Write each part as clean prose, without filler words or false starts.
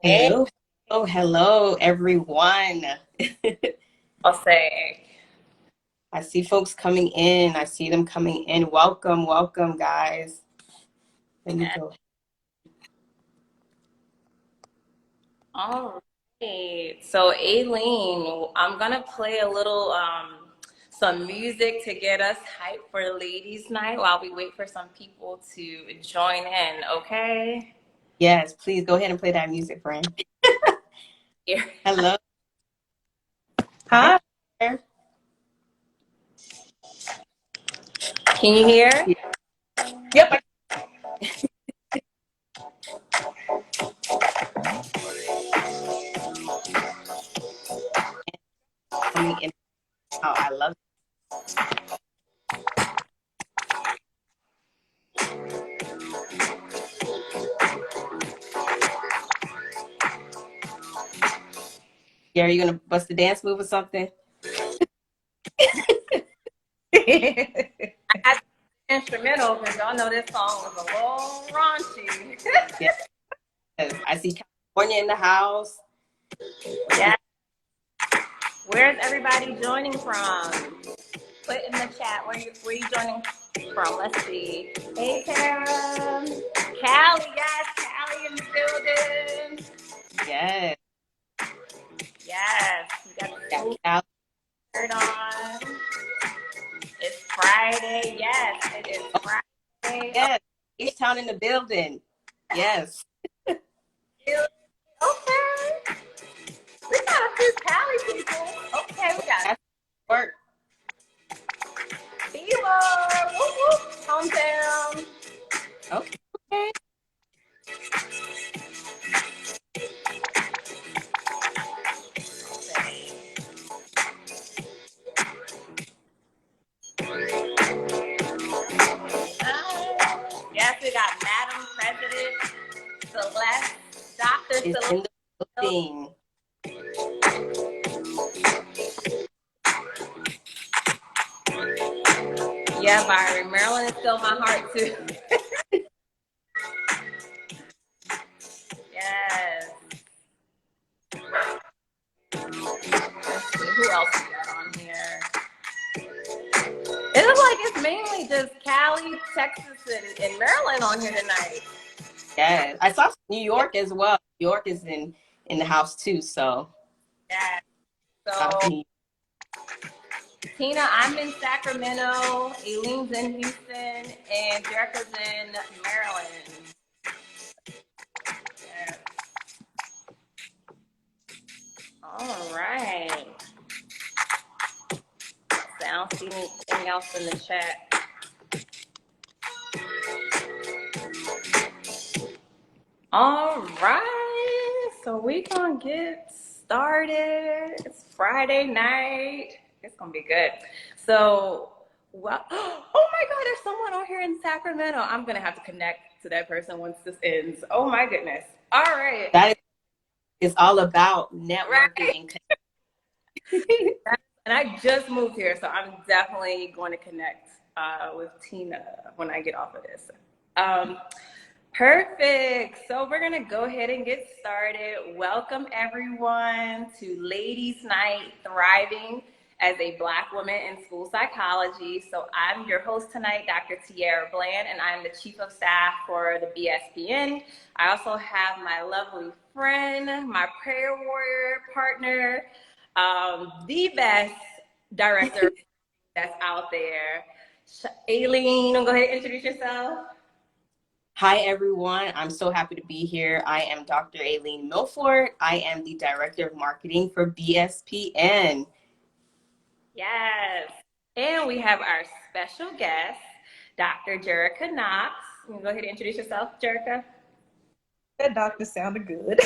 Hey, Hello, hello, everyone. I'll say, I see folks coming in. I see them coming in. Welcome, welcome, guys. Let me go. all right. So, Aline, I'm gonna play a little some music to get us hyped for Ladies' Night while we wait for some people to join in. Okay? Yes, please go ahead and play that music, friend. Here. Hello. Hi Huh? there. Can you hear? Yeah, Yep. coming in. Oh, I love it. Yeah, are you gonna bust a dance move or something? I had the instrumental because y'all know this song was a little raunchy. Yes, I see California in the house. Yeah. Where's everybody joining from? Put in the chat where you joining from. Let's see. Hey, Tara. Callie, yes, Callie in the building. Yes, Yes, we got the got school Cal. shirt on. It's Friday. Yes, it is Friday. Yes, Each Town in the building. Yes. Okay. We got a few Cali people. Okay, we got That's work. Viva. Whoop, whoop. Hometown. Okay. Yes, we got Madam President Celeste, Dr. Is in the Celeste. building. Yeah, Byron. Maryland is still my heart too. Yes. Let's see who else we got on here. It looks like it's mainly just Cali, Texas, and Maryland on here tonight. Yes, I saw New York as well. New York is in the house too. So, Yeah. South So New Tina, I'm in Sacramento, Aline's in Houston, and Jerica's in Maryland. Yeah. All right. I don't see anything else in the chat. All right. So we gonna get started. It's Friday night. It's gonna be good. So, well, oh my God, there's someone on here in Sacramento. I'm gonna have to connect to that person once this ends. Oh my goodness. All right. That is all about networking Right. and And I just moved here, so I'm definitely going to connect with Tina when I get off of this. Perfect. So we're going to go ahead and get started. Welcome, everyone, to Ladies' Night Thriving as a Black woman in School Psychology. So I'm your host tonight, Dr. Tiara Bland, and I'm the Chief of Staff for the BSPN. I also have my lovely friend, my prayer warrior partner, the best director that's out there. Aline, go ahead and introduce yourself. Hi, everyone. I'm so happy to be here. I am Dr. Aline Milfort. I am the Director of Marketing for BSPN. Yes. And we have our special guest, Dr. Jerica Knox. You can go ahead and introduce yourself, Jerica. That doctor sounded good.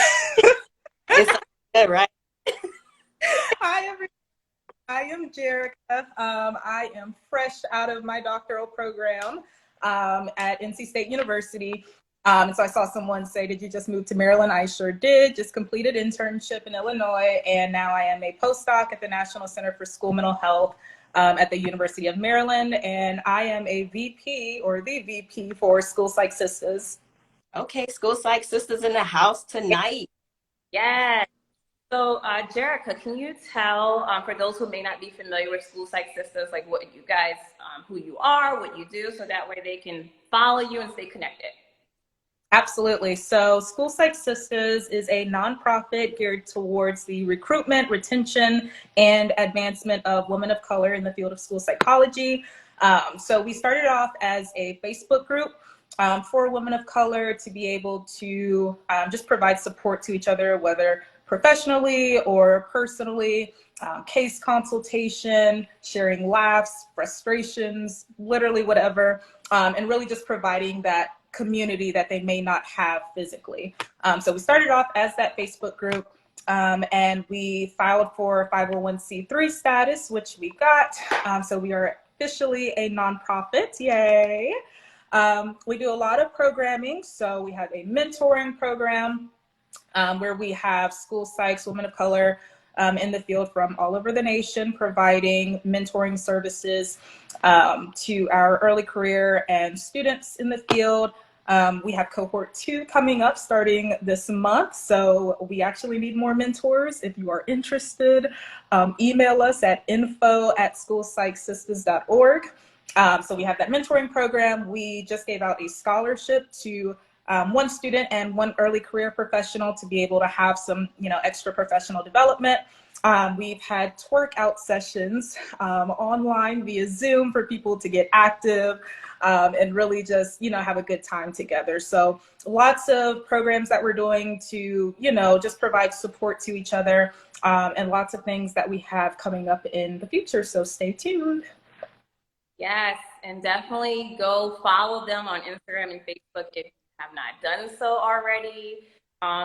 It's good, right? Hi, everyone. I am Jerica. I am fresh out of my doctoral program at NC State University. And so I saw someone say, did you just move to Maryland? I sure did. Just completed internship in Illinois. And now I am a postdoc at the National Center for School Mental Health at the University of Maryland. And I am a VP or the VP for School Psych Sistahs. Okay, School Psych Sistahs in the house tonight. Yes. So, Jerica, can you tell, for those who may not be familiar with School Psych Sisters, like what you guys, who you are, what you do, so that way they can follow you and stay connected? Absolutely. So, School Psych Sisters is a nonprofit geared towards the recruitment, retention, and advancement of women of color in the field of school psychology. So, we started off as a Facebook group for women of color to be able to just provide support to each other, whether professionally or personally, case consultation, sharing laughs, frustrations, literally whatever, and really just providing that community that they may not have physically. So we started off as that Facebook group, and we filed for 501c3 status, which we got. So we are officially a nonprofit, yay. We do a lot of programming. So we have a mentoring program where we have school psychs, women of color, in the field from all over the nation, providing mentoring services to our early career and students in the field. We have cohort 2 coming up starting this month. So we actually need more mentors. If you are interested, email us at info@schoolpsychsistahs.org. So we have that mentoring program. We just gave out a scholarship to one student and one early career professional to be able to have some, extra professional development. We've had twerk out sessions online via Zoom for people to get active and really just, have a good time together. So lots of programs that we're doing to, just provide support to each other, and lots of things that we have coming up in the future. So stay tuned. Yes, and definitely go follow them on Instagram and Facebook if you have not done so already.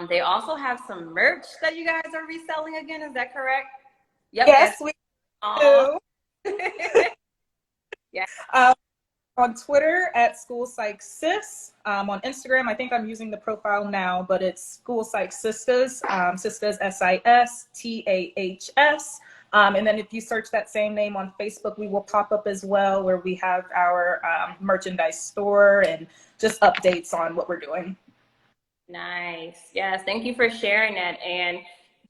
They also have some merch that you guys are reselling again. Is that correct? Yep. Yes, we do. Yeah. On Twitter at School Psych Sis. On Instagram, I think I'm using the profile now, but it's School Psych Sistahs, Sistahs, Sistahs. And then if you search that same name on Facebook, we will pop up as well, where we have our merchandise store and just updates on what we're doing. Nice. Yes, thank you for sharing that. And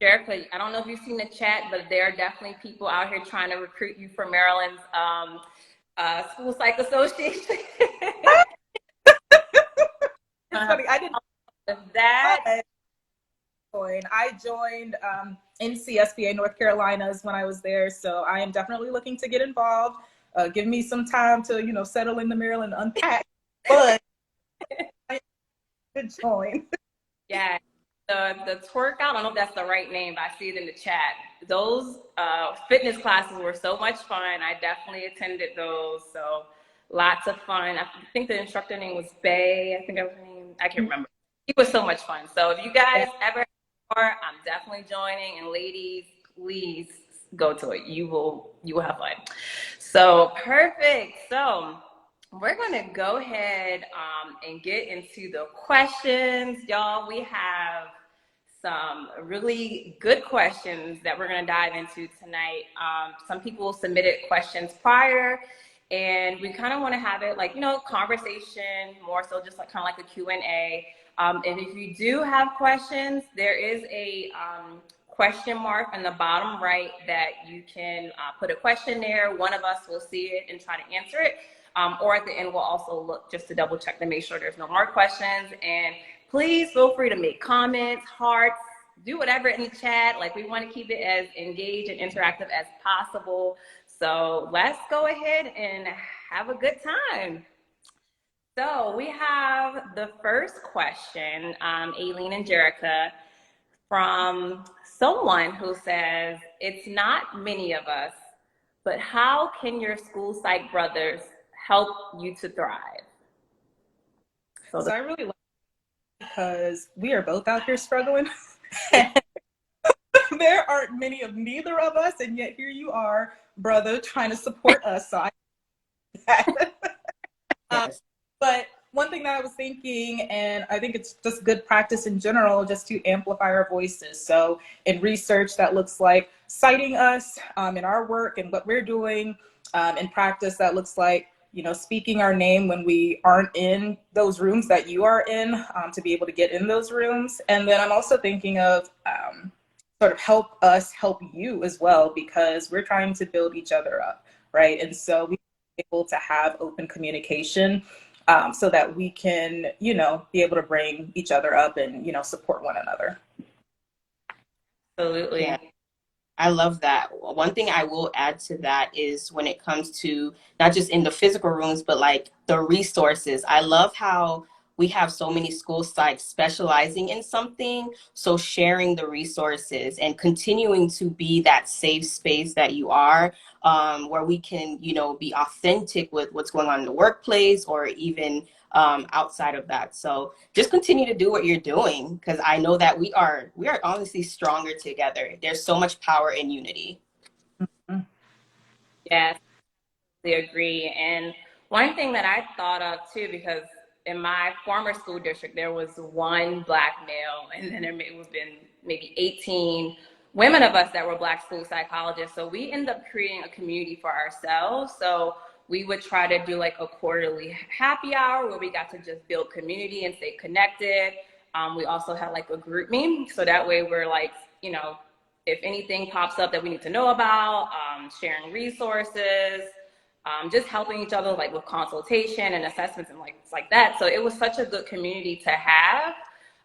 Jerica, I don't know if you've seen the chat, but there are definitely people out here trying to recruit you for Maryland's School Psych Association. It's funny. I didn't that. I joined NCSBA North Carolina's when I was there, so I am definitely looking to get involved. Give me some time to settle into Maryland, unpack, but I should join. Yeah, the twerk out, I don't know if that's the right name, but I see it in the chat. Those fitness classes were so much fun. I definitely attended those, so lots of fun. I think the instructor name was Bay. I think I can't remember. It was so much fun. So if you guys ever more, I'm definitely joining. And ladies, please go to it. You will have fun. So perfect. So we're gonna go ahead and get into the questions, y'all. We have some really good questions that we're gonna dive into tonight. Some people submitted questions prior, and we kind of want to have it like conversation, more so just like kind of like a Q&A. And if you do have questions, there is a question mark on the bottom right that you can put a question there. One of us will see it and try to answer it. Or at the end, we'll also look just to double check to make sure there's no more questions. And please feel free to make comments, hearts, do whatever in the chat. Like, we want to keep it as engaged and interactive as possible. So let's go ahead and have a good time. So we have the first question, Aline and Jerica, from someone who says, it's not many of us, but how can your school psych brothers help you to thrive? So I really like it because we are both out here struggling. There aren't many of neither of us, and yet here you are, brother, trying to support us. So but one thing that I was thinking, and I think it's just good practice in general, just to amplify our voices. So in research, that looks like citing us in our work and what we're doing. In practice, that looks like speaking our name when we aren't in those rooms that you are in, to be able to get in those rooms. And then I'm also thinking of sort of help us help you as well, because we're trying to build each other up, right? And so we able to have open communication, so that we can, be able to bring each other up and, support one another. Absolutely. Yeah. I love that. One thing I will add to that is when it comes to not just in the physical rooms, but like the resources. I love how we have so many school sites specializing in something. So sharing the resources and continuing to be that safe space that you are, where we can, be authentic with what's going on in the workplace or even outside of that. So just continue to do what you're doing, because I know that we are honestly stronger together. There's so much power in unity. Yes, I agree. And one thing that I thought of too, because in my former school district, there was one Black male, and then there may have been maybe 18 women of us that were Black school psychologists. So we ended up creating a community for ourselves. So we would try to do like a quarterly happy hour where we got to just build community and stay connected. We also had like a group meme. So that way we're like, if anything pops up that we need to know about, sharing resources, just helping each other like with consultation and assessments and like that. So it was such a good community to have.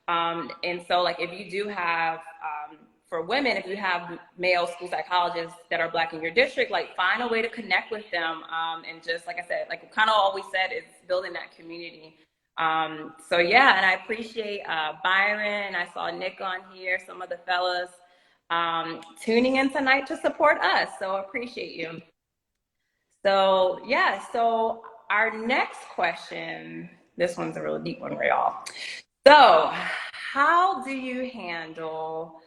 And so like if you do have, for women, if you have male school psychologists that are Black in your district, like find a way to connect with them. And just like I said, like kind of always said, is building that community. So yeah, and I appreciate Byron. I saw Nick on here, some of the fellas tuning in tonight to support us. So appreciate you. So yeah, so our next question, this one's a really deep one for y'all. So how do you handle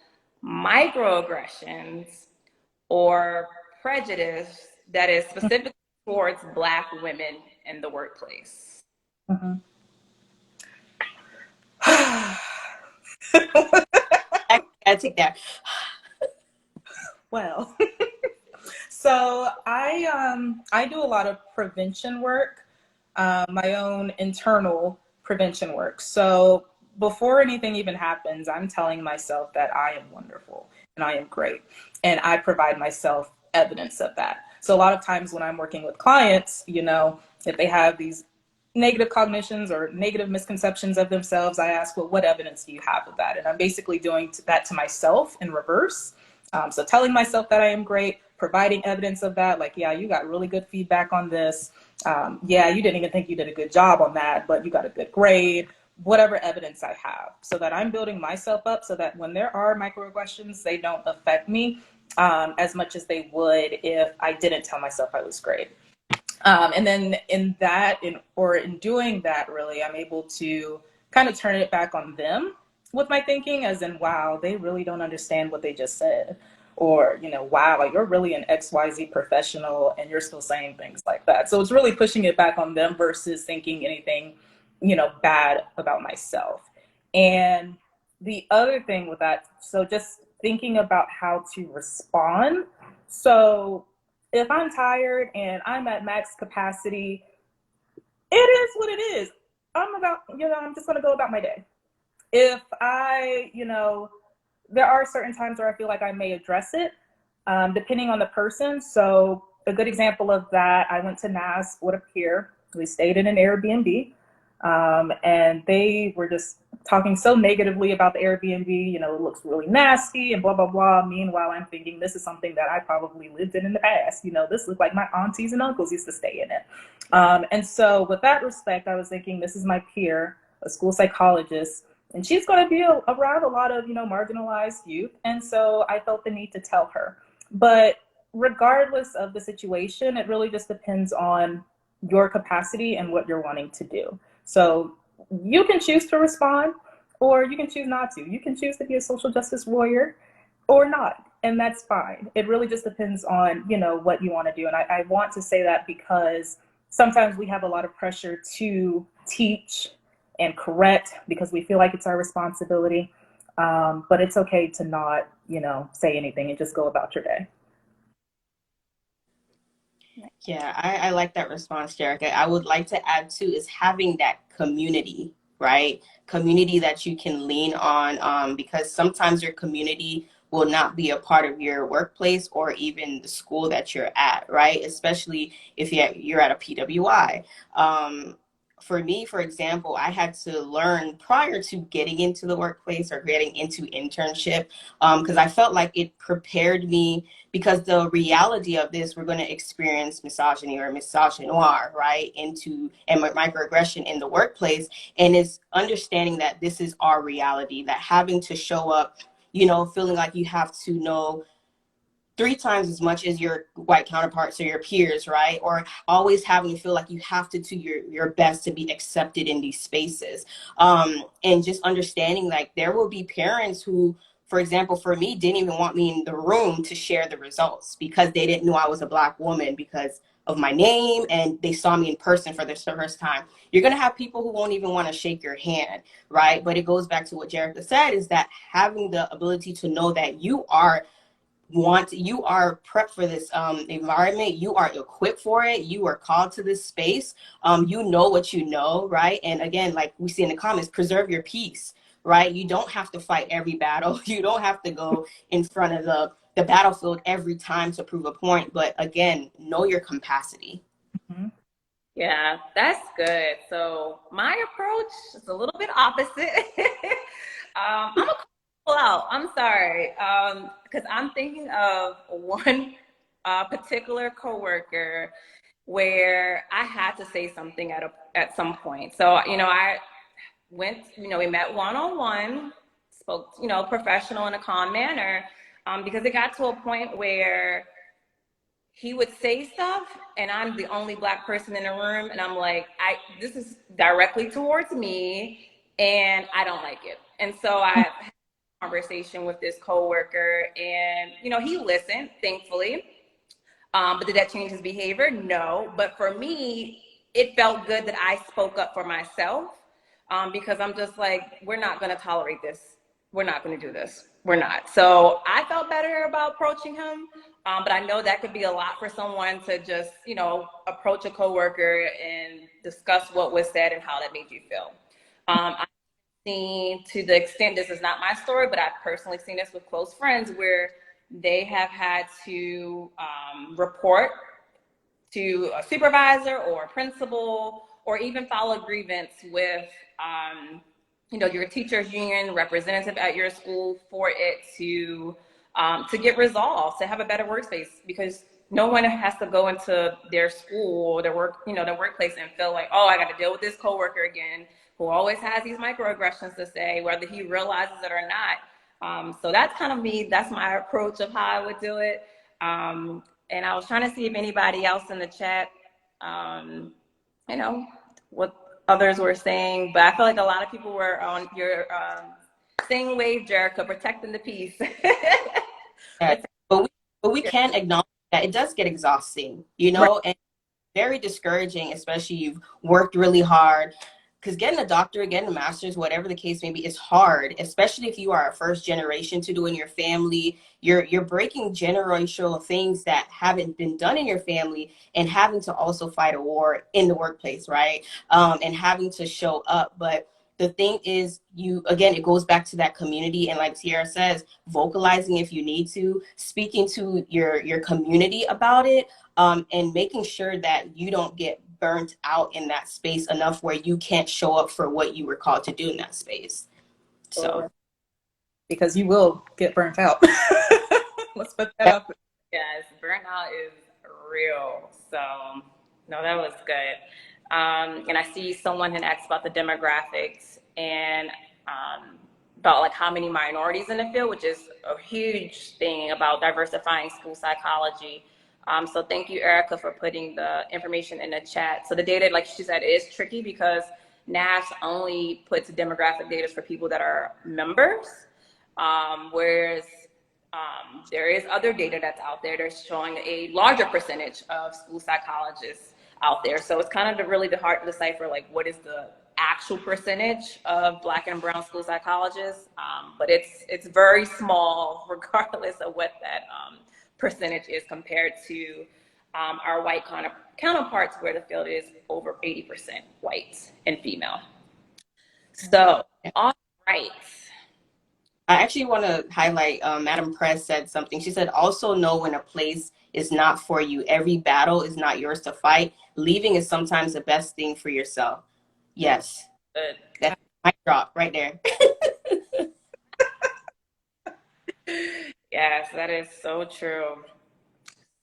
microaggressions or prejudice that is specifically towards Black women in the workplace? Mm-hmm. I take that. Well, so I do a lot of prevention work, my own internal prevention work. So before anything even happens, I'm telling myself that I am wonderful and I am great, and I provide myself evidence of that. So a lot of times when I'm working with clients, if they have these negative cognitions or negative misconceptions of themselves, I ask, well, what evidence do you have of that? And I'm basically doing that to myself in reverse. So telling myself that I am great, providing evidence of that, like, yeah, you got really good feedback on this. Yeah, you didn't even think you did a good job on that, but you got a good grade, whatever evidence I have, so that I'm building myself up so that when there are microaggressions, they don't affect me as much as they would if I didn't tell myself I was great. And then in doing that, really, I'm able to kind of turn it back on them with my thinking, as in, wow, they really don't understand what they just said. Or, wow, like you're really an XYZ professional and you're still saying things like that. So it's really pushing it back on them versus thinking anything, bad about myself. And the other thing with that, so just thinking about how to respond. So if I'm tired and I'm at max capacity, it is what it is. I'm just going to go about my day. If there are certain times where I feel like I may address it, depending on the person. So a good example of that, I went to NAS with a peer. We stayed in an Airbnb, and they were just talking so negatively about the Airbnb. It looks really nasty and blah, blah, blah. Meanwhile, I'm thinking this is something that I probably lived in the past. This is like my aunties and uncles used to stay in it. And so with that respect, I was thinking, this is my peer, a school psychologist, and she's going to be around a lot of, marginalized youth. And so I felt the need to tell her. But regardless of the situation, it really just depends on your capacity and what you're wanting to do. So you can choose to respond, or you can choose not to. You can choose to be a social justice warrior or not, and that's fine. It really just depends on, what you want to do. And I want to say that because sometimes we have a lot of pressure to teach and correct because we feel like it's our responsibility. But it's okay to not, say anything and just go about your day. Yeah, I like that response, Jerica. I would like to add too is having that community, right? Community that you can lean on, because sometimes your community will not be a part of your workplace or even the school that you're at, right? Especially if you're at a PWI. For me, for example, I had to learn prior to getting into the workplace or getting into internship, because I felt like it prepared me, because the reality of this, we're going to experience misogyny or misogynoir, right, into and microaggression in the workplace. And it's understanding that this is our reality, that having to show up, you know, feeling like you have to know 3 times as much as your white counterparts or your peers, right? Or always having to feel like you have to do your best to be accepted in these spaces. And just understanding like there will be parents who, for example, for me, didn't even want me in the room to share the results because they didn't know I was a Black woman because of my name and they saw me in person for the first time. You're going to have people who won't even want to shake your hand, right? But it goes back to what Jerica said, is that having the ability to know that you are prepped for this environment, you are equipped for it, you are called to this space, you know what you know, right? And again, like we see in the comments, preserve your peace, right? You don't have to fight every battle. You don't have to go in front of the battlefield every time to prove a point, but again, know your capacity. Mm-hmm. Yeah, that's good. So my approach is a little bit opposite. I'm a call out. I'm sorry, because I'm thinking of one particular coworker where I had to say something at some point. So I went. We met one on one, spoke professional in a calm manner, because it got to a point where he would say stuff and I'm the only Black person in the room and I'm like, this is directly towards me and I don't like it. And so I had a conversation with this coworker and he listened, thankfully. But did that change his behavior? No. But for me, it felt good that I spoke up for myself, because I'm just like, we're not going to tolerate this. We're not going to do this. We're not. So I felt better about approaching him. But I know that could be a lot for someone to just, approach a coworker and discuss what was said and how that made you feel. I've seen, to the extent, this is not my story, but I've personally seen this with close friends where they have had to report to a supervisor or a principal, or even file a grievance with, your teachers union representative at your school for it to get resolved, to have a better workspace, because no one has to go into their school or their workplace and feel like, oh, I got to deal with this coworker again who always has these microaggressions to say, whether he realizes it or not. So that's kind of me. That's my approach of how I would do it. And I was trying to see if anybody else in the chat, what others were saying, but I feel like a lot of people were on your same wave, Jerica, protecting the peace. Yeah. But we can acknowledge that it does get exhausting, and very discouraging, especially you've worked really hard, because getting a doctorate, getting a master's, whatever the case may be, is hard, especially if you are a first generation to do in your family. You're breaking generational things that haven't been done in your family, and having to also fight a war in the workplace, right? And having to show up. But the thing is, again, it goes back to that community. And like Tiara says, vocalizing if you need to, speaking to your community about it, and making sure that you don't get burnt out in that space enough where you can't show up for what you were called to do in that space. So, because you will get burnt out. Let's put that up. Yes, burnout is real. So, no, that was good. And I see someone had asked about the demographics and about like how many minorities in the field, which is a huge thing about diversifying school psychology. So thank you, Erica, for putting the information in the chat. So the data, like she said, is tricky because NASH only puts demographic data for people that are members, whereas there is other data that's out there that's showing a larger percentage of school psychologists out there. So it's kind of really hard to decipher, like, what is the actual percentage of Black and brown school psychologists, but it's very small regardless of what that percentage is compared to our white counterparts, where the field is over 80% white and female. So, all right. I actually want to highlight Madam Press said something. She said, also know when a place is not for you. Every battle is not yours to fight. Leaving is sometimes the best thing for yourself. Yes. Good. That's my drop right there. Yes, that is so true.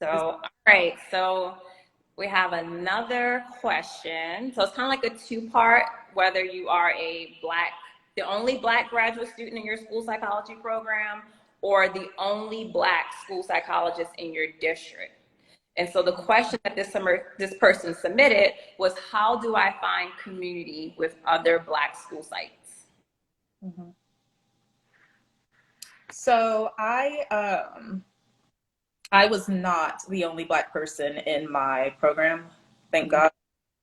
So, all right. So we have another question. So it's kind of like a two-part, whether you are the only Black graduate student in your school psychology program, or the only Black school psychologist in your district. And so the question that this person submitted was, how do I find community with other Black school sites? Mm-hmm. So I was not the only Black person in my program, thank God.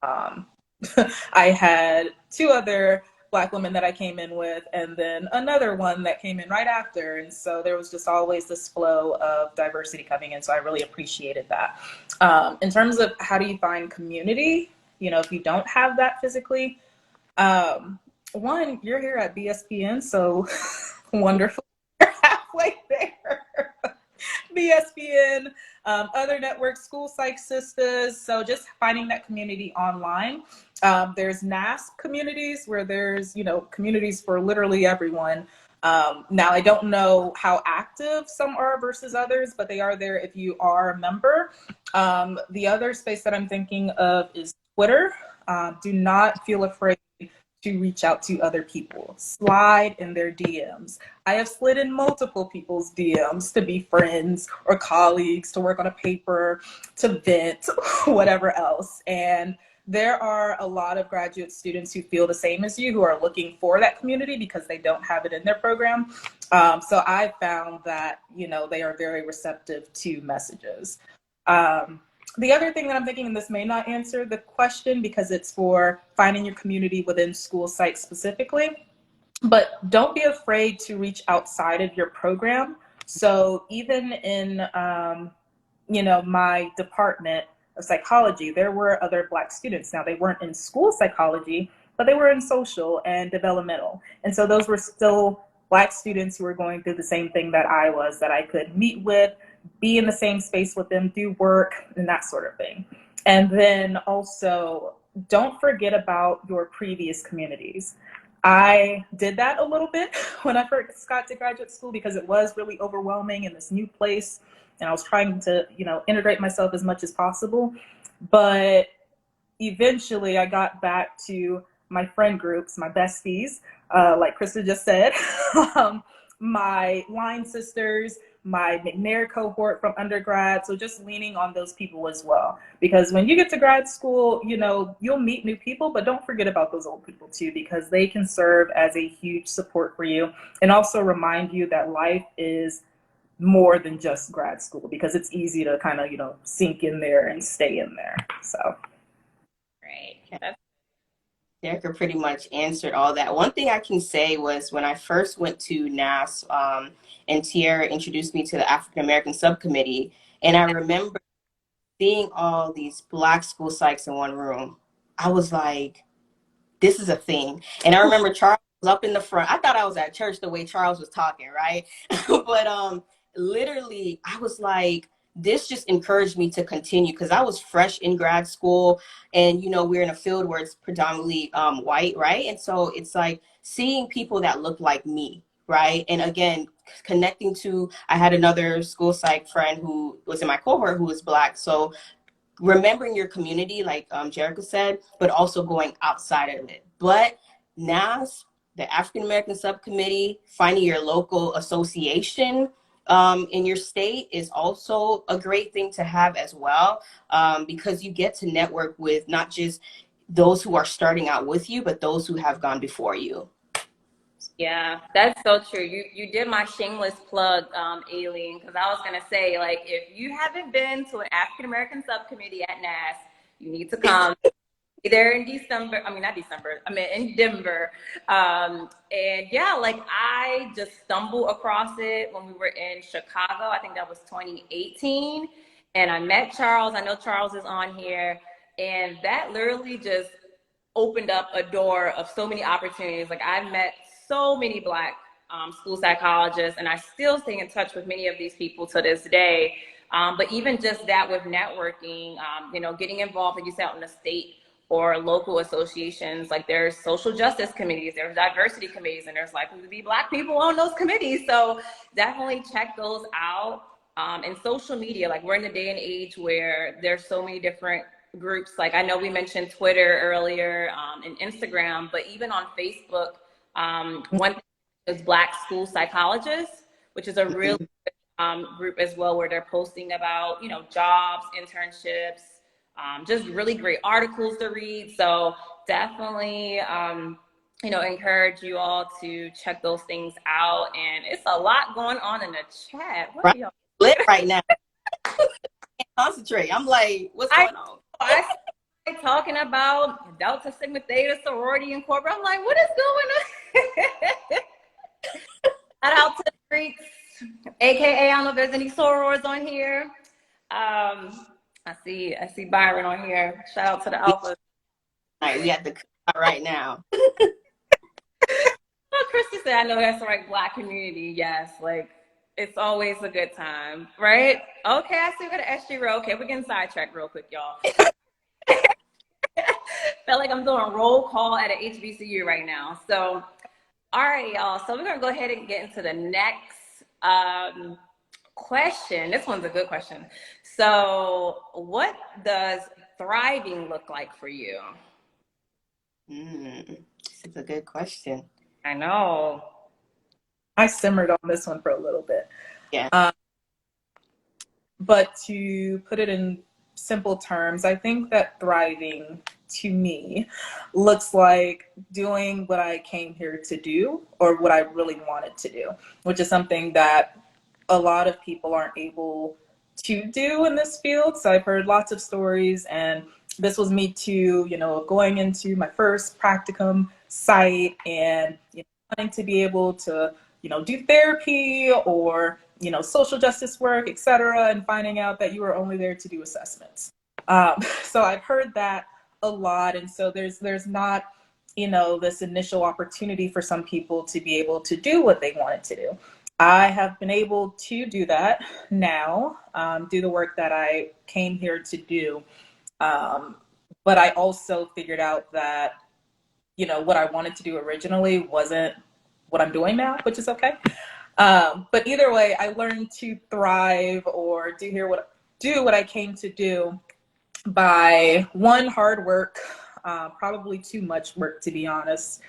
I had two other Black women that I came in with, and then another one that came in right after. And so there was just always this flow of diversity coming in. So I really appreciated that. In terms of how do you find community, if you don't have that physically, one, you're here at BSPN, so wonderful. You're halfway there. BSPN, other networks, school psych sisters. So just finding that community online. There's NASP communities where there's, communities for literally everyone. Now, I don't know how active some are versus others, but they are there if you are a member. The other space that I'm thinking of is Twitter. Do not feel afraid to reach out to other people. Slide in their DMs. I have slid in multiple people's DMs to be friends or colleagues, to work on a paper, to vent, whatever else. And there are a lot of graduate students who feel the same as you, who are looking for that community because they don't have it in their program. So I found that, they are very receptive to messages. The other thing that I'm thinking, and this may not answer the question because it's for finding your community within school psych specifically, but don't be afraid to reach outside of your program. So even in, my department of psychology, there were other Black students. Now, they weren't in school psychology, but they were in social and developmental. And so those were still Black students who were going through the same thing that I was, that I could meet with, be in the same space with them, do work, and that sort of thing. And then also, don't forget about your previous communities. I did that a little bit when I first got to graduate school because it was really overwhelming in this new place. And I was trying to, integrate myself as much as possible. But eventually I got back to my friend groups, my besties, like Krista just said, my line sisters, my McNair cohort from undergrad. So just leaning on those people as well. Because when you get to grad school, you'll meet new people, but don't forget about those old people too, because they can serve as a huge support for you and also remind you that life is more than just grad school, because it's easy to kind of, sink in there and stay in there. So. Right. Jerica pretty much answered all that. One thing I can say was when I first went to NAS, and Tiara introduced me to the African American subcommittee, and I remember seeing all these Black school psychs in one room. I was like, this is a thing. And I remember Charles was up in the front. I thought I was at church the way Charles was talking, right? But literally, I was like, this just encouraged me to continue because I was fresh in grad school, and we're in a field where it's predominantly white, right? And so it's like seeing people that look like me, right? And again, connecting to, I had another school psych friend who was in my cohort who was Black. So remembering your community, like Jerica said, but also going outside of it. But NAS, the African American Subcommittee, finding your local association in your state is also a great thing to have as well, because you get to network with not just those who are starting out with you, but those who have gone before you. Yeah, that's so true. You did my shameless plug, Aline, because I was gonna say, like, if you haven't been to an African American subcommittee at NAS, you need to come. There in December, not December, in Denver. And yeah, like I just stumbled across it when we were in Chicago. I think that was 2018. And I met Charles. I know Charles is on here. And that literally just opened up a door of so many opportunities. Like I've met so many Black school psychologists, and I still stay in touch with many of these people to this day. But even just that with networking, you know, getting involved, like you said, in the state or local associations, like there's social justice committees, there's diversity committees, and there's likely to be Black people on those committees. So definitely check those out. And social media, like we're in a day and age where there's so many different groups. Like I know we mentioned Twitter earlier, and Instagram, but even on Facebook, one thing is Black School Psychologists, which is a really group as well, where they're posting about, you know, jobs, internships, just really great articles to read. So definitely, you know, encourage you all to check those things out. And it's a lot going on in the chat. What are y'all lit right now? I can't concentrate. I'm like, what's going on? I started talking about Delta Sigma Theta sorority and corporate. I'm like, what is going on? Shout out to the Greeks, aka I don't know if there's any sorors on here. I see Byron on here. Shout out to the Alphas. All right, we at the right now. Well, Christy said, I know that's the right Black community. Yes, like it's always a good time, right? Okay, I see we got an SG row. Okay, we're getting sidetracked real quick, y'all. Felt like I'm doing roll call at an HBCU right now. So, all right, y'all. So we're gonna go ahead and get into the next question. This one's a good question. So, what does thriving look like for you? This is a good question. I know. I simmered on this one for a little bit. Yeah. But to put it in simple terms, I think that thriving to me looks like doing what I came here to do, or what I really wanted to do, which is something that a lot of people aren't able to do in this field. So I've heard lots of stories, and this was me too, you know, going into my first practicum site and, you know, wanting to be able to, you know, do therapy or, you know, social justice work, etc., and finding out that you were only there to do assessments. So I've heard that a lot, and so there's not, you know, this initial opportunity for some people to be able to do what they wanted to do. I have been able to do that now, do the work that I came here to do. But I also figured out that, you know, what I wanted to do originally wasn't what I'm doing now, which is okay. But either way, I learned to thrive or do what I came to do by one, hard work, probably too much work, to be honest,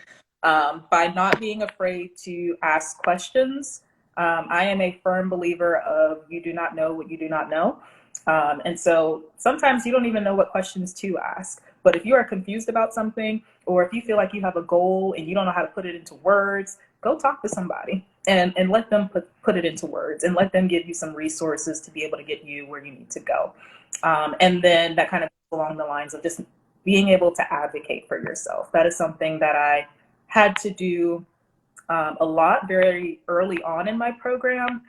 by not being afraid to ask questions. I am a firm believer of you do not know what you do not know. And so sometimes you don't even know what questions to ask. But if you are confused about something, or if you feel like you have a goal and you don't know how to put it into words, go talk to somebody and let them put it into words, and let them give you some resources to be able to get you where you need to go. And then that kind of along the lines of just being able to advocate for yourself. That is something that I had to do a lot very early on in my program.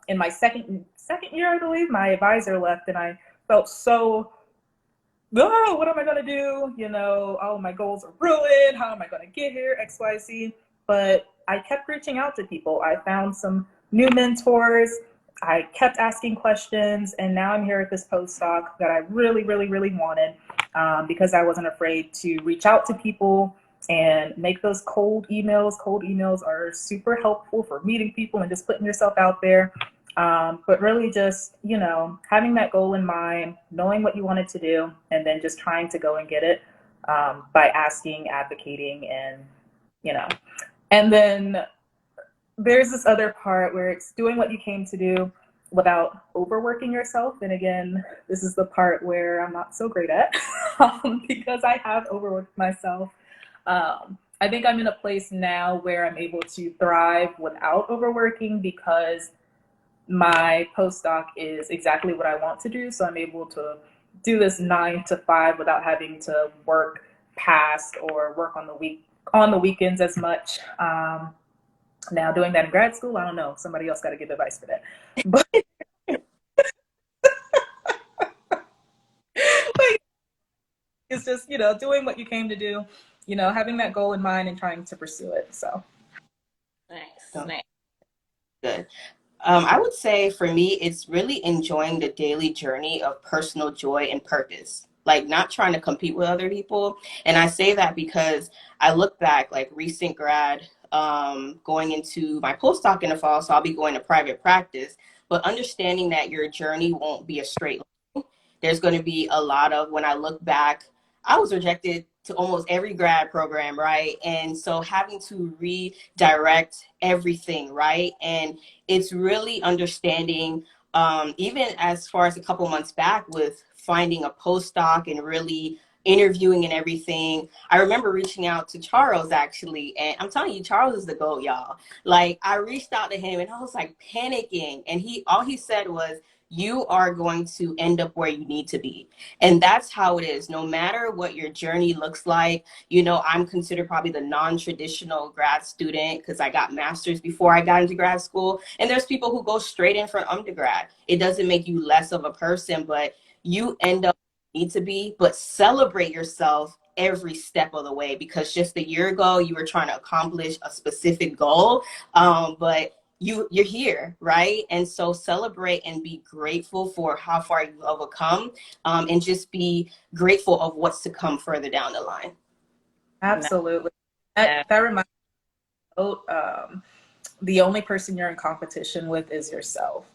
In my second year, I believe, my advisor left, and I felt so, oh, what am I going to do? You know, oh, my goals are ruined. How am I going to get here? X, Y, Z. But I kept reaching out to people. I found some new mentors. I kept asking questions, and now I'm here at this postdoc that I really, really, really wanted, because I wasn't afraid to reach out to people and make those cold emails. Cold emails are super helpful for meeting people and just putting yourself out there. But really just, you know, having that goal in mind, knowing what you wanted to do, and then just trying to go and get it by asking, advocating, and, you know. And then there's this other part where it's doing what you came to do without overworking yourself. And again, this is the part where I'm not so great at because I have overworked myself. I think I'm in a place now where I'm able to thrive without overworking, because my postdoc is exactly what I want to do. So I'm able to do this 9 to 5 without having to work past or work on the weekends as much. Now doing that in grad school, I don't know. Somebody else got to give advice for that. But is just, you know, doing what you came to do, you know, having that goal in mind and trying to pursue it. So Nice, nice. Good. I would say for me, it's really enjoying the daily journey of personal joy and purpose, like not trying to compete with other people. And I say that because I look back, like recent grad, going into my postdoc in the fall, so I'll be going to private practice, but understanding that your journey won't be a straight line. There's going to be a lot of, when I look back, I was rejected to almost every grad program, right? And so having to redirect everything, right? And it's really understanding, even as far as a couple months back with finding a postdoc and really interviewing and everything. I remember reaching out to Charles actually, and I'm telling you, Charles is the GOAT, y'all. Like, I reached out to him and I was like panicking, and all he said was, you are going to end up where you need to be. And that's how it is. No matter what your journey looks like, you know, I'm considered probably the non-traditional grad student because I got master's before I got into grad school. And there's people who go straight in for undergrad. It doesn't make you less of a person, but you end up where you need to be. But celebrate yourself every step of the way, because just a year ago you were trying to accomplish a specific goal, but you're here, right? And so celebrate and be grateful for how far you've overcome, and just be grateful of what's to come further down the line. absolutely. That reminds me, the only person you're in competition with is yourself.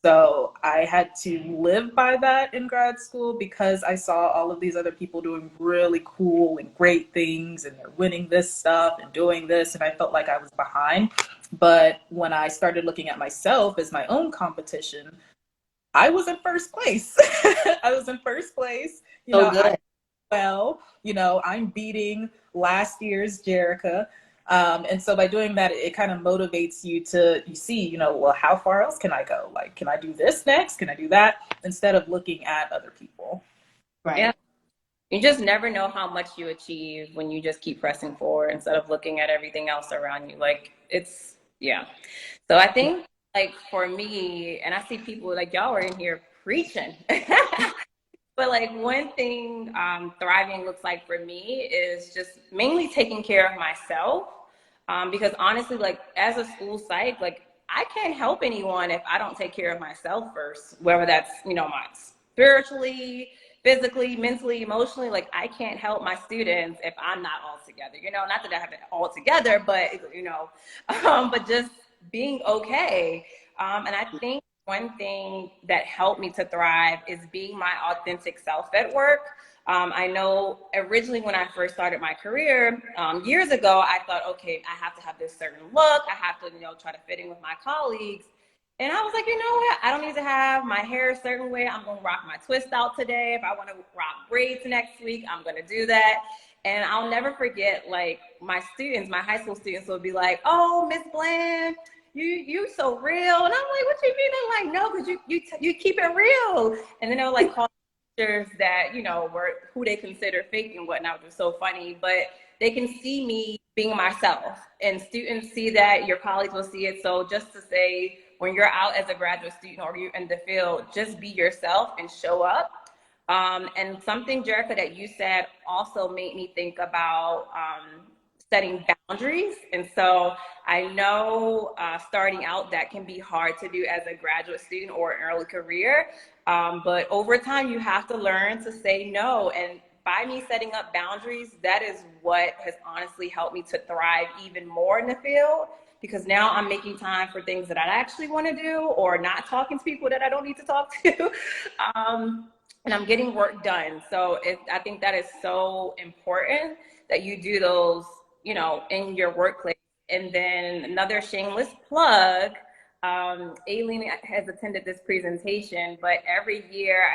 So I had to live by that in grad school because I saw all of these other people doing really cool and great things, and they're winning this stuff and doing this, and I felt like I was behind. But when I started looking at myself as my own competition, I was in first place. I was in first place. You know, Good. you know, I'm beating last year's Jerica. And so by doing that, it kind of motivates you to, you see, you know, well, how far else can I go? Like, can I do this next? Can I do that? Instead of looking at other people. Right. Yeah. You just never know how much you achieve when you just keep pressing forward instead of looking at everything else around you. Like, it's, yeah. So I think, like, for me, and I see people like y'all are in here preaching. But like one thing thriving looks like for me is just mainly taking care of myself. Because honestly, like as a school psych, like I can't help anyone if I don't take care of myself first, whether that's, you know, my spiritually, physically, mentally, emotionally. Like I can't help my students if I'm not all together, you know, not that I have it all together, but you know, but just being okay. And I think one thing that helped me to thrive is being my authentic self at work. I know originally when I first started my career years ago, I thought, okay, I have to have this certain look. I have to, you know, try to fit in with my colleagues. And I was like, you know what? I don't need to have my hair a certain way. I'm going to rock my twist out today. If I want to rock braids next week, I'm going to do that. And I'll never forget, like my students, my high school students will be like, oh, Miss Bland, you so real. And I'm like, what you mean? I'm like, no, because you keep it real. And then they'll like call teachers that, you know, were who they consider fake and whatnot, which was so funny. But they can see me being myself, and students see that, your colleagues will see it. So just to say, when you're out as a graduate student or you're in the field, just be yourself and show up. And something, Jerica, that you said also made me think about setting boundaries. And so I know starting out that can be hard to do as a graduate student or an early career, but over time you have to learn to say no. And by me setting up boundaries, that is what has honestly helped me to thrive even more in the field, because now I'm making time for things that I actually want to do, or not talking to people that I don't need to talk to. And I'm getting work done. So I think that is so important that you do those, you know, in your workplace. And then another shameless plug, Aline has attended this presentation, but every year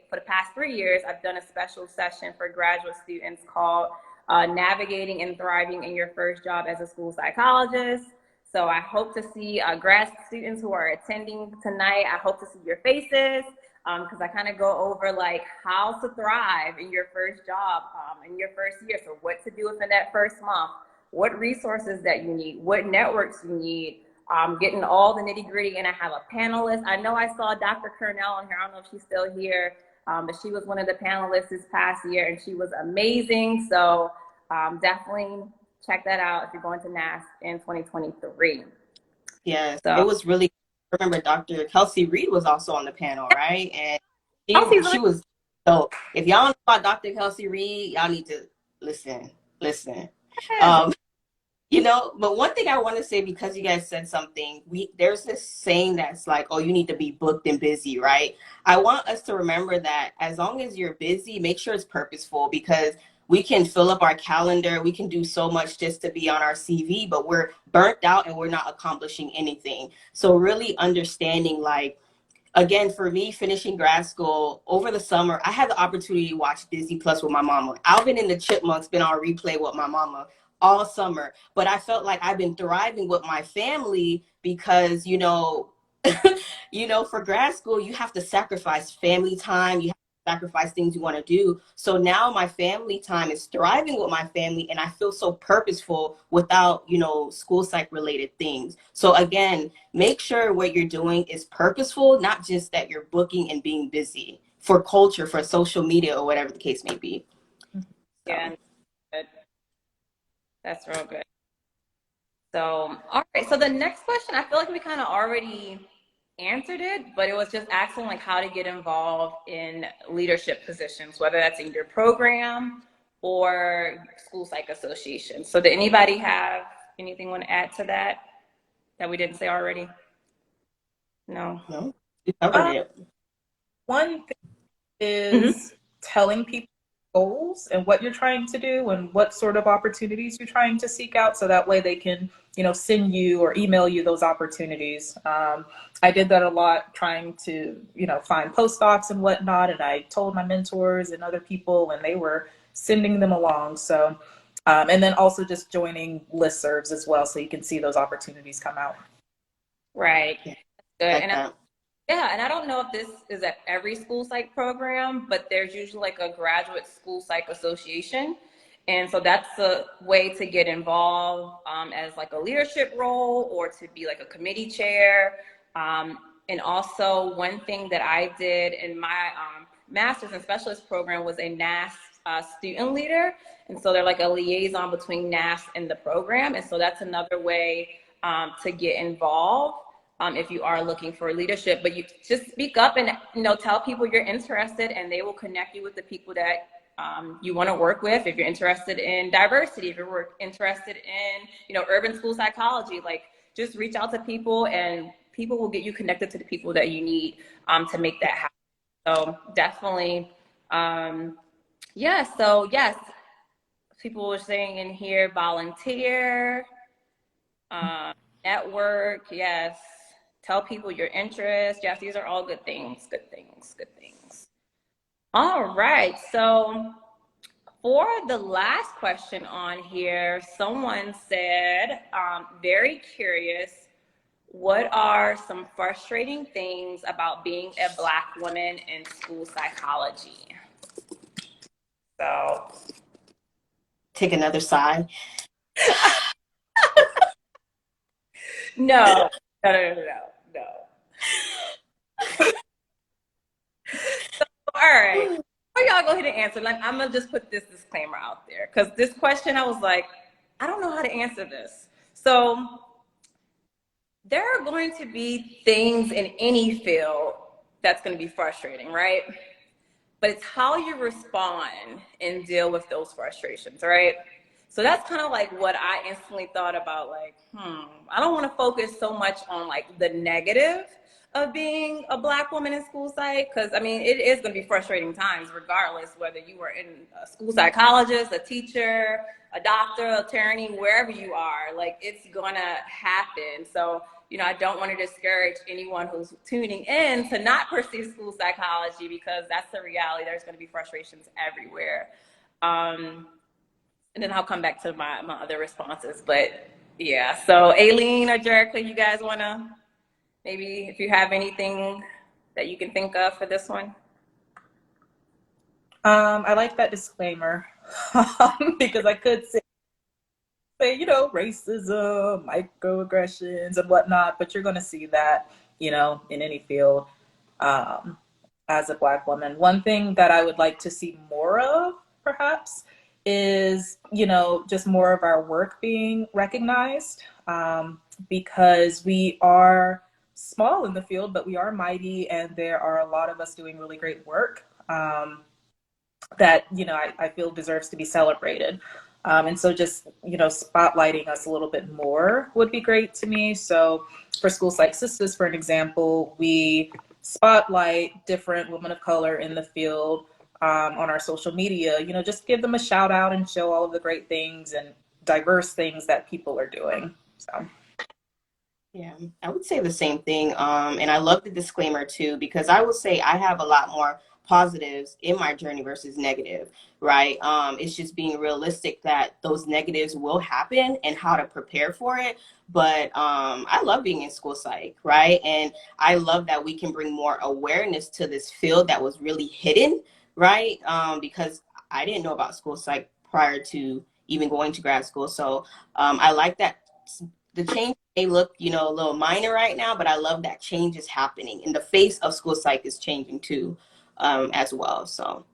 for the past 3 years, I've done a special session for graduate students called Navigating and Thriving in Your First Job as a School Psychologist. So I hope to see grad students who are attending tonight. I hope to see your faces, because I kind of go over like how to thrive in your first job, in your first year. So what to do within that first month, what resources that you need, what networks you need, getting all the nitty gritty. And I have a panelist. I know I saw Dr. Kernell on here. I don't know if she's still here. But she was one of the panelists this past year, and she was amazing. So definitely check that out if you're going to NASS in 2023. Yes, So it was really. I remember Dr. Kelsey Reed was also on the panel, right? And she was. So if y'all know about Dr. Kelsey Reed, y'all need to listen. You know, but one thing I want to say, because you guys said something, there's this saying that's like, oh, you need to be booked and busy, right? I want us to remember that as long as you're busy, make sure it's purposeful, because we can fill up our calendar. We can do so much just to be on our CV, but we're burnt out and we're not accomplishing anything. So really understanding, like, again, for me, finishing grad school over the summer, I had the opportunity to watch Disney Plus with my mama. Alvin and the Chipmunks been on replay with my mama all summer, but I felt like I've been thriving with my family because, you know, for grad school, you have to sacrifice family time. You have to sacrifice things you want to do. So now my family time is thriving with my family, and I feel so purposeful without, school psych related things. So again, make sure what you're doing is purposeful, not just that you're booking and being busy for culture, for social media, or whatever the case may be. Yeah, good. That's real good. So, all right. So the next question, I feel like we kind of already answered it, but it was just asking like how to get involved in leadership positions, whether that's in your program or school psych association. So did anybody have anything want to add to that we didn't say already? No, You covered it. One thing is telling people goals and what you're trying to do and what sort of opportunities you're trying to seek out, so that way they can send you or email you those opportunities. I did that a lot, trying to find postdocs and whatnot, and I told my mentors and other people, and they were sending them along. So and then also just joining listservs as well, so you can see those opportunities come out. Right. Good. Like and I don't know if this is at every school psych program, but there's usually like a graduate school psych association. And so that's a way to get involved as like a leadership role, or to be like a committee chair. And also one thing that I did in my master's and specialist program was a NASS student leader. And so they're like a liaison between NASS and the program. And so that's another way to get involved. If you are looking for leadership, but you just speak up and tell people you're interested, and they will connect you with the people that you want to work with. If you're interested in diversity, if you're interested in urban school psychology, like just reach out to people, and people will get you connected to the people that you need to make that happen. So definitely, So yes, people were saying in here, volunteer, network, yes. Tell people your interest. Yes, these are all good things, good things, good things. All right, so for the last question on here, someone said, very curious, what are some frustrating things about being a Black woman in school psychology? So, take another side. No. So, all right. Before y'all go ahead and answer, I'm gonna just put this disclaimer out there, because this question, I was like, I don't know how to answer this. So there are going to be things in any field that's going to be frustrating, right? But it's how you respond and deal with those frustrations, right? So that's kind of like what I instantly thought about, like, I don't want to focus so much on like the negative of being a Black woman in school psych, because I mean, it is going to be frustrating times regardless whether you are in a school psychologist, a teacher, a doctor, attorney, wherever you are, like it's going to happen. So I don't want to discourage anyone who's tuning in to not pursue school psychology, because that's the reality. There's going to be frustrations everywhere. And then I'll come back to my other responses. But yeah, so Aline or Jerica, you guys want to maybe, if you have anything that you can think of for this one? I like that disclaimer because I could say, racism, microaggressions and whatnot, but you're going to see that, in any field. as a Black woman. One thing that I would like to see more of, perhaps, is, just more of our work being recognized, because we are small in the field, but we are mighty, and there are a lot of us doing really great work. That I feel deserves to be celebrated. And so just spotlighting us a little bit more would be great to me. So for schools like Sistahs, for an example, we spotlight different women of color in the field on our social media. Just give them a shout out and show all of the great things and diverse things that people are doing. So Yeah, I would say the same thing. And I love the disclaimer too, because I would say I have a lot more positives in my journey versus negative, right? It's just being realistic that those negatives will happen and how to prepare for it. But I love being in school psych, right? And I love that we can bring more awareness to this field that was really hidden, right? Because I didn't know about school psych prior to even going to grad school. So I like that the change may look, a little minor right now, but I love that change is happening. And the face of school psych is changing too, as well. So.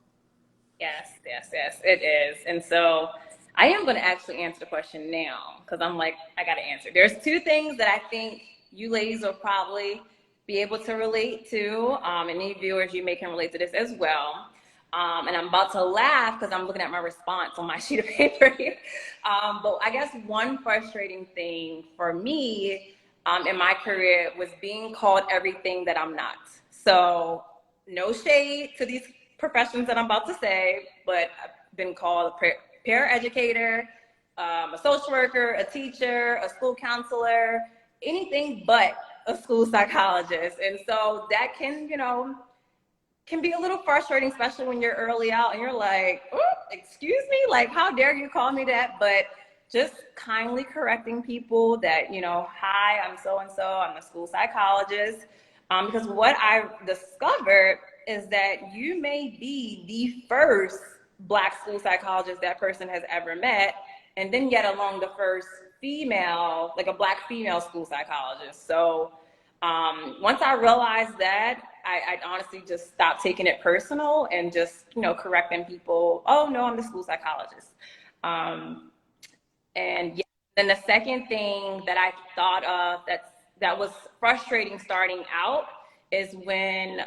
Yes, it is. And so I am going to actually answer the question now because I'm like, I got to answer. There's two things that I think you ladies will probably be able to relate to. And any viewers, you may can relate to this as well. And I'm about to laugh because I'm looking at my response on my sheet of paper here. But I guess one frustrating thing for me in my career was being called everything that I'm not. So no shade to these professions that I'm about to say, but I've been called a paraeducator, a social worker, a teacher, a school counselor, anything but a school psychologist. And so that can be a little frustrating, especially when you're early out and you're like, oh, excuse me, like, how dare you call me that? But just kindly correcting people that, hi, I'm so-and-so, I'm a school psychologist. Because what I've discovered is that you may be the first Black school psychologist that person has ever met, and then yet along the first female, like a Black female school psychologist. So once I realized that, I honestly just stopped taking it personal and just, correcting people. Oh, no, I'm the school psychologist. And yeah, then the second thing that I thought of that was frustrating starting out is when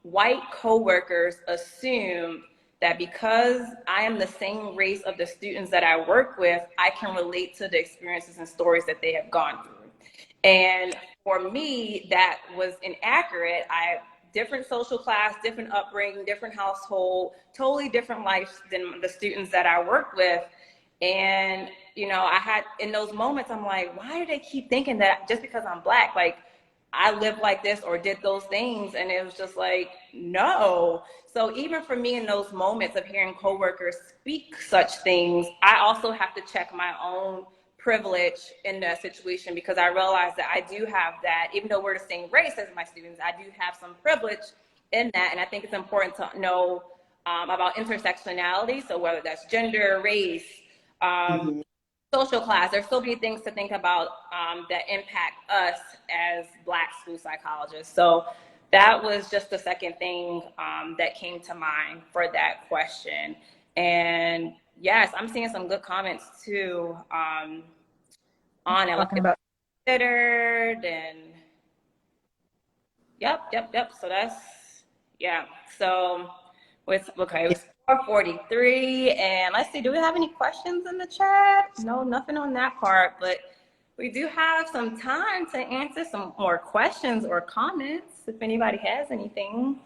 white coworkers assumed that because I am the same race of the students that I work with, I can relate to the experiences and stories that they have gone through. And for me, that was inaccurate. Different social class, different upbringing, different household, totally different lives than the students that I work with. And, I had in those moments, I'm like, why do they keep thinking that just because I'm Black, like I live like this or did those things? And it was just like, no. So even for me in those moments of hearing coworkers speak such things, I also have to check my own privilege in that situation, because I realize that I do have that, even though we're the same race as my students, I do have some privilege in that. And I think it's important to know about intersectionality. So whether that's gender, race, social class, there's so many things to think about that impact us as Black school psychologists. So that was just the second thing that came to mind for that question. And yes, I'm seeing some good comments too on it, talking about considered, and yep. So that's, yeah. So it was 4:43, and let's see, do we have any questions in the chat? No, nothing on that part, but we do have some time to answer some more questions or comments if anybody has anything.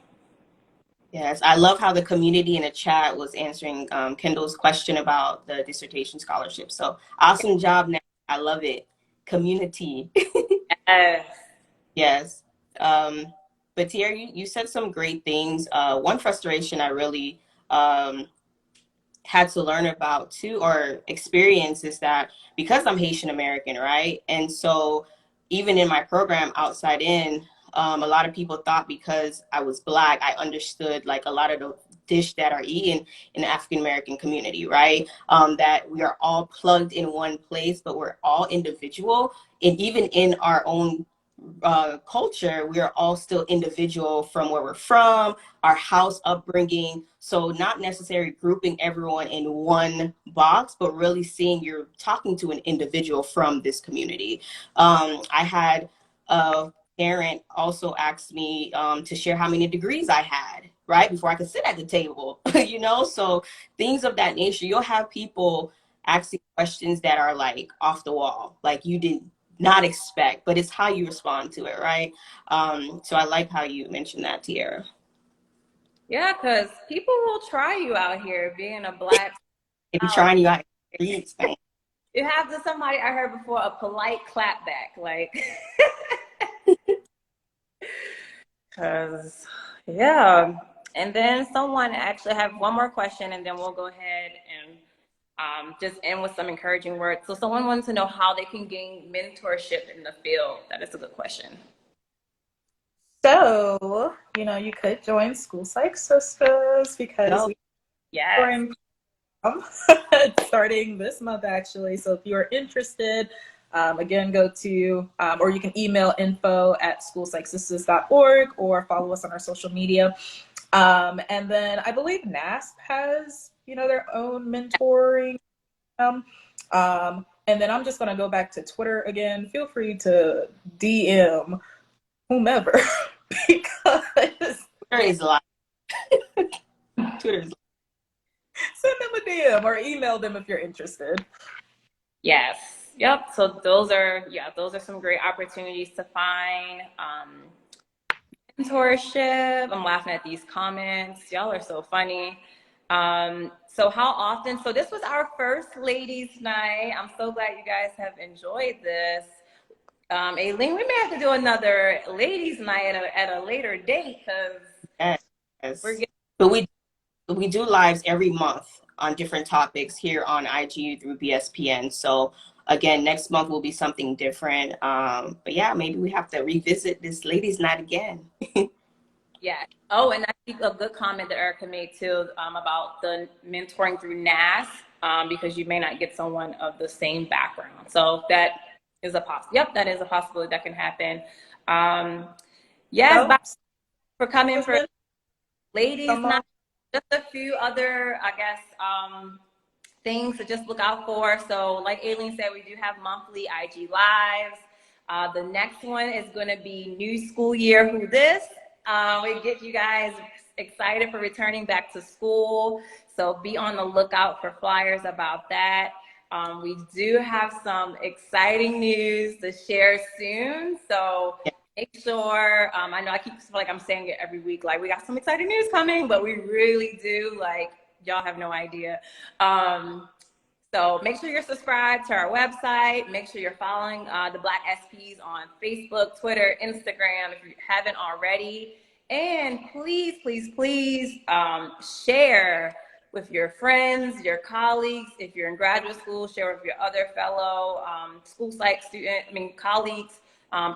Yes, I love how the community in the chat was answering Kendall's question about the dissertation scholarship. So awesome job, Nat. I love it. Community. Yes. Yes. But Tiara, you said some great things. One frustration I really had to learn about too, or experience, is that because I'm Haitian American, right? And so even in my program, Outside In, a lot of people thought because I was Black, I understood like a lot of the dish that are eaten in the African American community, right? That we are all plugged in one place, but we're all individual, and even in our own culture, we are all still individual from where we're from, our house upbringing. So not necessarily grouping everyone in one box, but really seeing you're talking to an individual from this community. I had a parent also asked me to share how many degrees I had, right, before I could sit at the table, you know? So things of that nature. You'll have people asking questions that are like off the wall, like you did not expect, but it's how you respond to it, right? So I like how you mentioned that, Tiara. Yeah, because people will try you out here being a Black. If you're trying you out, You have to somebody I heard before a polite clapback, like, because yeah. And then someone actually have one more question, and then we'll go ahead and just end with some encouraging words. So someone wants to know how they can gain mentorship in the field. That is a good question. So, you could join School Psych Sistahs because yes. starting this month, actually. So if you're interested, again, go to, or you can email info@schoolpsychsistahs.org or follow us on our social media. And then I believe NASP has, their own mentoring. And then I'm just going to go back to Twitter again. Feel free to DM whomever because Twitter is live. Twitter is live. Send them a DM or email them if you're interested. Yes. Yep. So those are some great opportunities to find mentorship. I'm laughing at these comments. Y'all are so funny. So how often? So this was our first ladies' night. I'm so glad you guys have enjoyed this. Aline, we may have to do another ladies' night at a later date because we're getting. But we do lives every month on different topics here on IG through BSPN. So again, next month will be something different. But yeah, maybe we have to revisit this ladies' night again. Yeah. Oh, and I think a good comment that Erica made too about the mentoring through NAS because you may not get someone of the same background. So that is a that is a possibility that can happen. Yes, for coming for ladies' night. Just a few other, I guess, things to just look out for. So like Aline said, we do have monthly IG Lives. The next one is going to be new school year. Who this? We get you guys excited for returning back to school. So be on the lookout for flyers about that. We do have some exciting news to share soon. So make sure, I know I keep feel like I'm saying it every week, like we got some exciting news coming, but we really do, like y'all have no idea. So make sure you're subscribed to our website. Make sure you're following the Black SPs on Facebook, Twitter, Instagram, if you haven't already. And please, please, please share with your friends, your colleagues. If you're in graduate school, share with your other fellow school psych colleagues,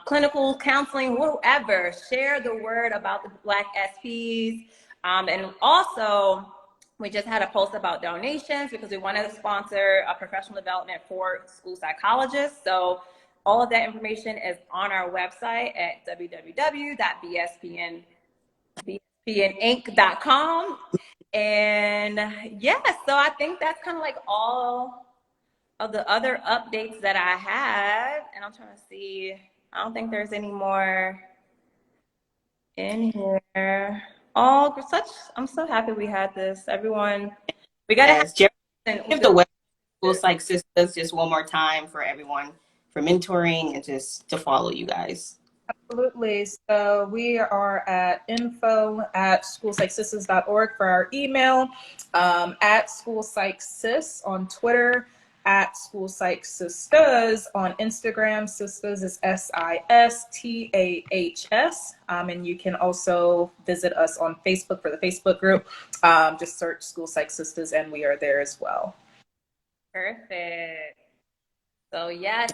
clinical counseling, whoever. Share the word about the Black SPs. And also, we just had a post about donations because we wanted to sponsor a professional development for school psychologists. So all of that information is on our website at www.bspninc.com. And yeah, so I think that's kind of like all of the other updates that I had. And I'm trying to see, I don't think there's any more in here. I'm so happy we had this. Everyone, we got to give the web School Psych Sistahs just one more time for everyone for mentoring and just to follow you guys. Absolutely. So we are at info@schoolpsychsistahs.org for our email, at schoolpsychsis on Twitter, at schoolpsychsistahs on Instagram. Sistahs is SISTAHS. And you can also visit us on Facebook for the Facebook group. Just search School Psych Sistahs and we are there as well. Perfect. So yes.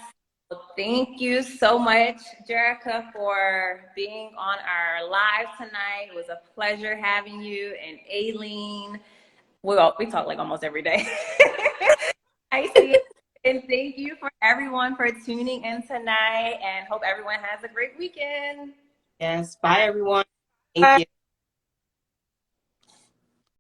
Thank you so much, Jerica, for being on our live tonight. It was a pleasure having you. And Aline, we talk like almost every day. I see it. And thank you for everyone for tuning in tonight, and hope everyone has a great weekend. Yes. Bye, everyone. Thank you.